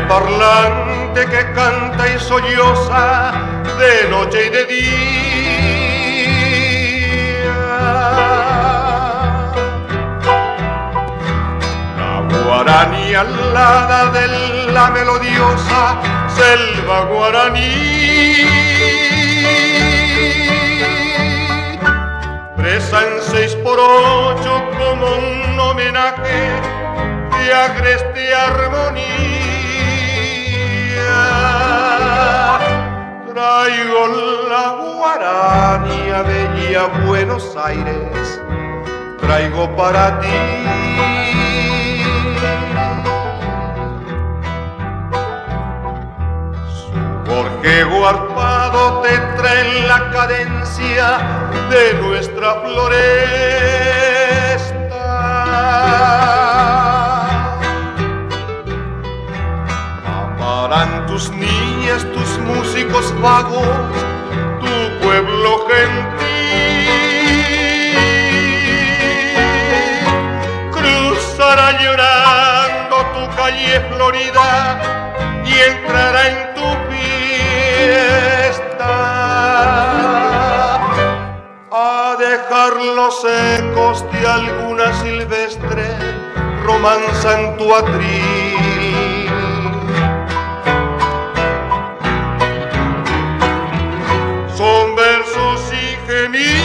Parlante que canta y solloza de noche y de día. La guaraní alada de la melodiosa selva guaraní. Presa en 6x8 como un homenaje de agreste armonía. Traigo la guaraní a bella Buenos Aires, traigo para ti. Su gorjeo arpado te trae la cadencia de nuestra floresta. Amarán tus niñas, tus músicos vagos, tu pueblo gentil. Cruzará llorando tu calle Florida y entrará en tu fiesta. A dejar los ecos de alguna silvestre romanza en tu atril. Son versos y gemidos